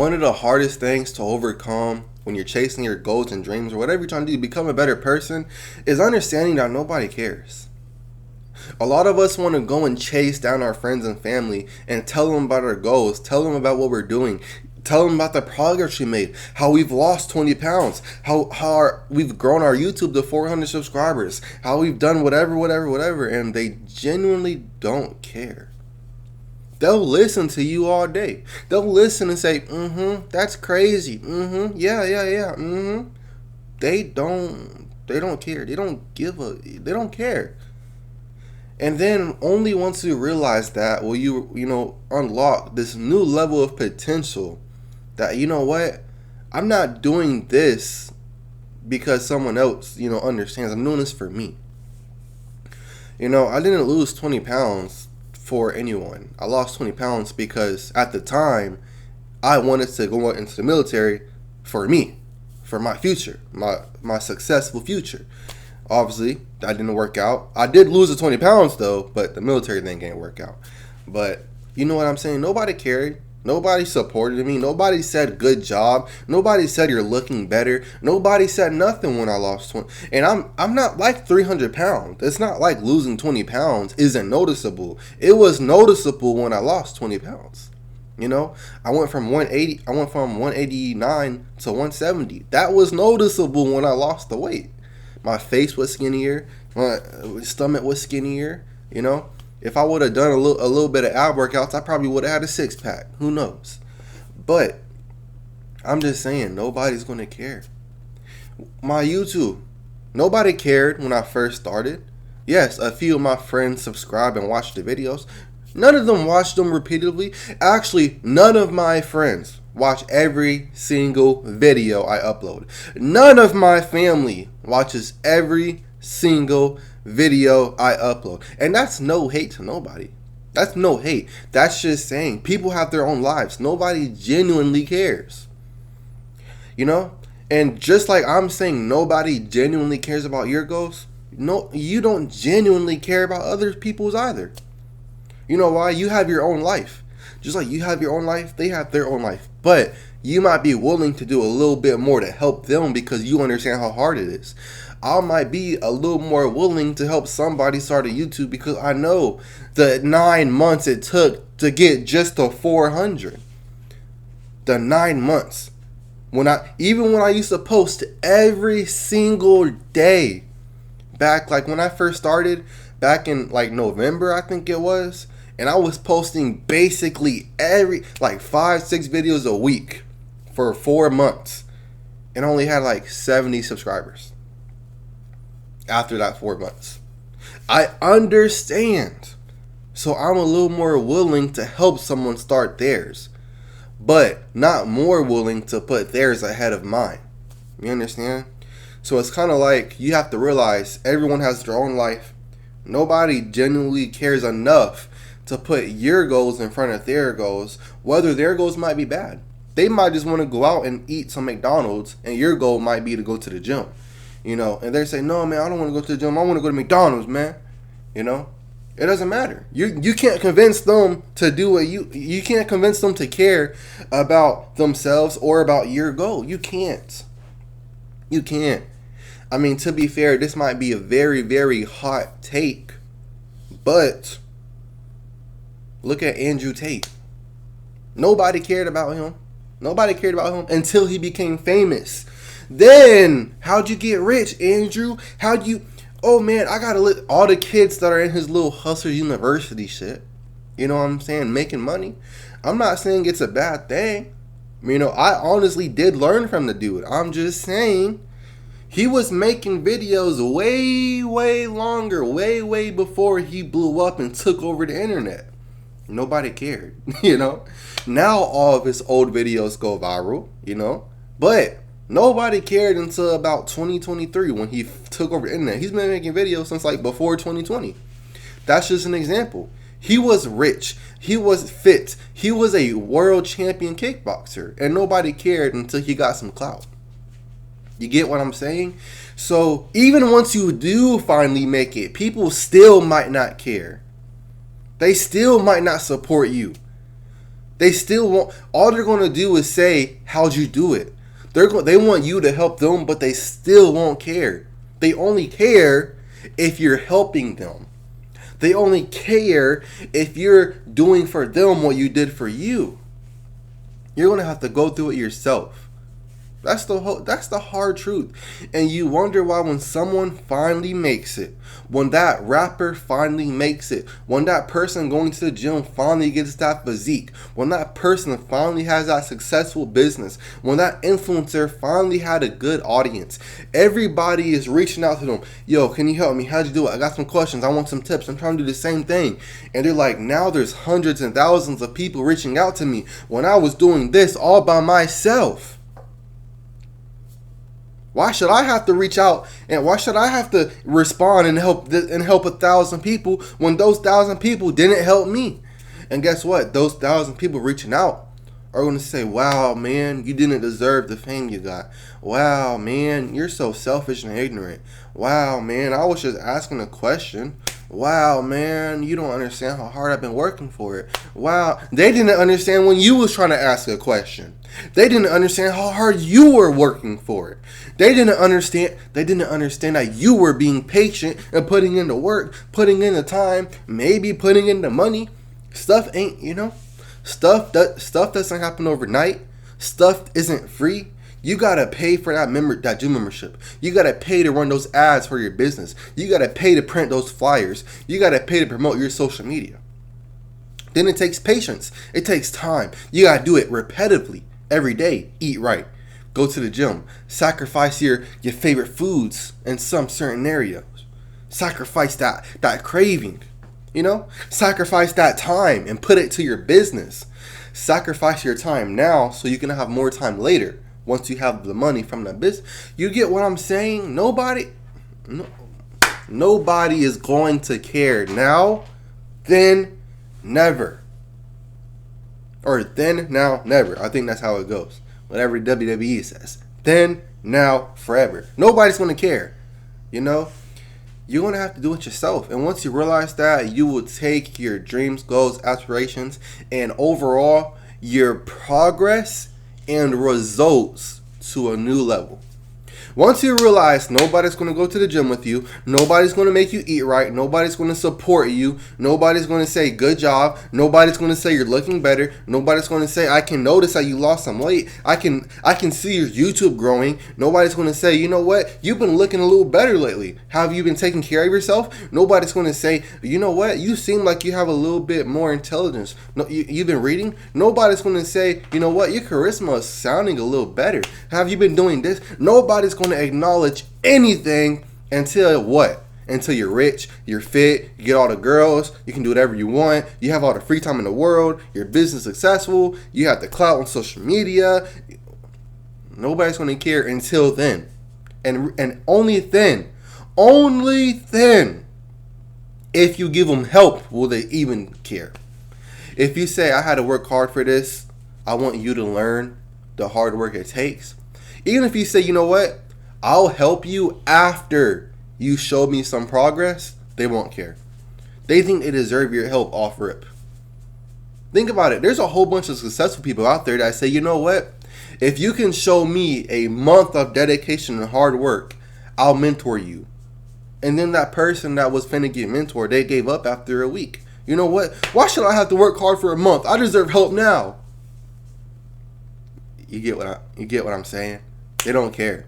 one of the hardest things to overcome when you're chasing your goals and dreams or whatever you're trying to do to become a better person is understanding that nobody cares. A lot of us want to go and chase down our friends and family and tell them about our goals, tell them about what we're doing, tell them about the progress we made, how we've lost 20 pounds, how we've grown our YouTube to 400 subscribers, how we've done whatever, and they genuinely don't care. They'll listen to you all day. They'll listen and say, that's crazy. Yeah. They don't care. They don't care. And then only once you realize that will you unlock this new level of potential that, you know what, I'm not doing this because someone else, understands. I'm doing this for me. I didn't lose 20 pounds for anyone. I lost 20 pounds because at the time I wanted to go into the military for me, for my future, my successful future. Obviously, that didn't work out. I did lose the 20 pounds though, but the military thing didn't work out. But you know what I'm saying? Nobody cared. Nobody supported me. Nobody said good job. Nobody said you're looking better. Nobody said nothing when I lost 20. And I'm not like 300 pounds. It's not like losing 20 pounds isn't noticeable. It was noticeable when I lost 20 pounds. I went from 189 to 170. That was noticeable when I lost the weight. My face was skinnier. My stomach was skinnier. If I would have done a little bit of ab workouts, I probably would have had a 6-pack. Who knows? But I'm just saying, nobody's going to care. My YouTube, nobody cared when I first started. Yes, a few of my friends subscribe and watch the videos. None of them watch them repeatedly. Actually, none of my friends watch every single video I upload. None of my family watches every single video I upload. And that's no hate to nobody. That's no hate. That's just saying people have their own lives. Nobody genuinely cares. And just like I'm saying nobody genuinely cares about your goals, no, you don't genuinely care about other people's either. You know why? You have your own life. Just like you have your own life, they have their own life. But you might be willing to do a little bit more to help them because you understand how hard it is. I might be a little more willing to help somebody start a YouTube because I know the 9 months it took to get just to 400. The 9 months. When I used to post every single day, back like when I first started, back in like November, I think it was, and I was posting basically every 5-6 videos a week for 4 months, and only had like 70 subscribers. After that 4 months, I understand. So I'm a little more willing to help someone start theirs, but not more willing to put theirs ahead of mine. You understand? So it's kind of like you have to realize everyone has their own life. Nobody genuinely cares enough to put your goals in front of their goals, whether their goals might be bad. They might just want to go out and eat some McDonald's, and your goal might be to go to the gym. And they say, no, man, I don't want to go to the gym. I want to go to McDonald's, man. It doesn't matter. You can't convince them to do what you can't convince them to care about themselves or about your goal. You can't. I mean, to be fair, this might be a very, very hot take, but look at Andrew Tate. Nobody cared about him. Until he became famous. Then, how'd you get rich, Andrew? Oh man, I gotta let all the kids that are in his little Hustlers University shit, you know what I'm saying, making money. I'm not saying it's a bad thing. I honestly did learn from the dude. I'm just saying, he was making videos way, way longer, way, way before he blew up and took over the internet. Nobody cared, Now all of his old videos go viral, but nobody cared until about 2023 when he took over the internet. He's been making videos since before 2020. That's just an example. He was rich. He was fit. He was a world champion kickboxer. And nobody cared until he got some clout. You get what I'm saying? So even once you do finally make it, people still might not care. They still might not support you. They still won't. All they're going to do is say, how'd you do it? They want you to help them, but they still won't care. They only care if you're helping them. They only care if you're doing for them what you did for you. You're going to have to go through it yourself. That's the hard truth. And you wonder why when someone finally makes it, when that rapper finally makes it, when that person going to the gym finally gets that physique, when that person finally has that successful business, when that influencer finally had a good audience, everybody is reaching out to them. Yo, can you help me? How'd you do it? I got some questions. I want some tips. I'm trying to do the same thing. And they're like, now there's hundreds and thousands of people reaching out to me when I was doing this all by myself. Why should I have to reach out and why should I have to respond and help 1,000 people when those 1,000 people didn't help me? And guess what? Those 1,000 people reaching out are going to say, wow, man, you didn't deserve the fame you got. Wow, man, you're so selfish and ignorant. Wow, man, I was just asking a question. Wow, man, you don't understand how hard I've been working for it. Wow, they didn't understand when you was trying to ask a question. They didn't understand how hard you were working for it. They didn't understand that you were being patient and putting in the work, putting in the time, maybe putting in the money. Stuff doesn't happen overnight. Stuff isn't free. You gotta pay for that gym membership. You gotta pay to run those ads for your business. You gotta pay to print those flyers. You gotta pay to promote your social media. Then it takes patience. It takes time. You gotta do it repetitively every day. Eat right. Go to the gym. Sacrifice your favorite foods in some certain areas. Sacrifice that craving. Sacrifice that time and put it to your business. Sacrifice your time now so you can have more time later. Once you have the money from the business, you get what I'm saying? Nobody is going to care now, then, never. Or then, now, never. I think that's how it goes. Whatever WWE says. Then, now, forever. Nobody's going to care. You're going to have to do it yourself. And once you realize that, you will take your dreams, goals, aspirations, and overall, your progress and results to a new level. Once you realize nobody's going to go to the gym with you, nobody's going to make you eat right, nobody's going to support you, nobody's going to say good job, nobody's going to say you're looking better, nobody's going to say I can notice that you lost some weight, I can see your YouTube growing, nobody's going to say, you know what, you've been looking a little better lately. Have you been taking care of yourself? Nobody's going to say, you know what, you seem like you have a little bit more intelligence. No, you've been reading? Nobody's going to say, you know what, your charisma is sounding a little better. Have you been doing this? Nobody's going to acknowledge anything until what? Until you're rich, you're fit, you get all the girls, you can do whatever you want, you have all the free time in the world, your business successful, you have the clout on social media. Nobody's going to care until then. And only then, if you give them help, will they even care. If you say, I had to work hard for this, I want you to learn the hard work it takes. Even if you say, you know what, I'll help you after you show me some progress, they won't care. They think they deserve your help off rip. Think about it. There's a whole bunch of successful people out there that say, you know what, if you can show me a month of dedication and hard work, I'll mentor you. And then that person that was finna get mentored, they gave up after a week. You know what? Why should I have to work hard for a month? I deserve help now. You get what I'm saying? They don't care.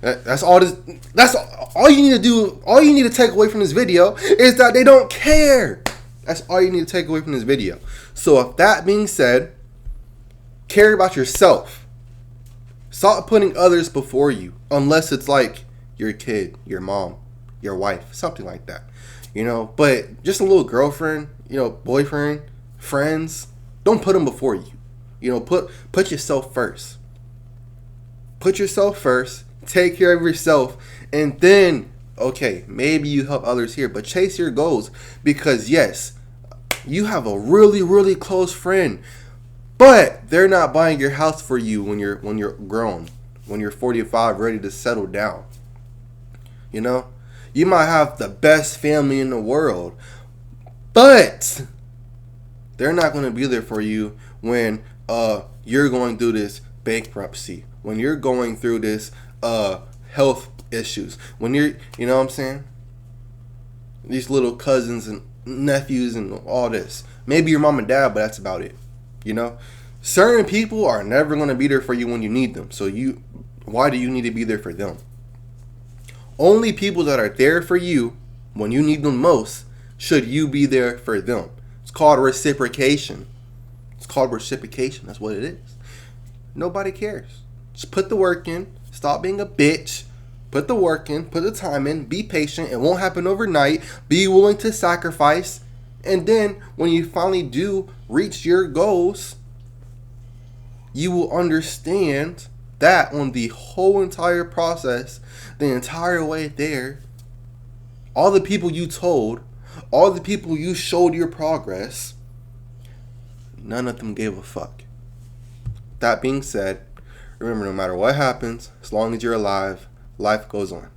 That's all you need to do. All you need to take away from this video is that they don't care. That's all you need to take away from this video. So with that being said, care about yourself. Stop putting others before you, unless it's like your kid, your mom, your wife, something like that. But just a little girlfriend, boyfriend, friends, don't put them before you. Put yourself first. Put yourself first. Take care of yourself, and then, okay, maybe you help others here, but chase your goals, because yes, you have a really, really close friend, but they're not buying your house for you when you're grown, when you're 45, ready to settle down. You might have the best family in the world, but they're not going to be there for you when you're going through this bankruptcy, when you're going through this health issues, when you know what I'm saying? These little cousins and nephews and all this. Maybe your mom and dad, but that's about it. You know? Certain people are never going to be there for you when you need them. So why do you need to be there for them? Only people that are there for you when you need them most, should you be there for them. It's called reciprocation. It's called reciprocation. That's what it is. Nobody cares. Just put the work in. Stop being a bitch. Put the work in. Put the time in. Be patient. It won't happen overnight. Be willing to sacrifice. And then when you finally do reach your goals, you will understand that on the whole entire process, the entire way there, all the people you told, all the people you showed your progress, none of them gave a fuck. That being said, remember, no matter what happens, as long as you're alive, life goes on.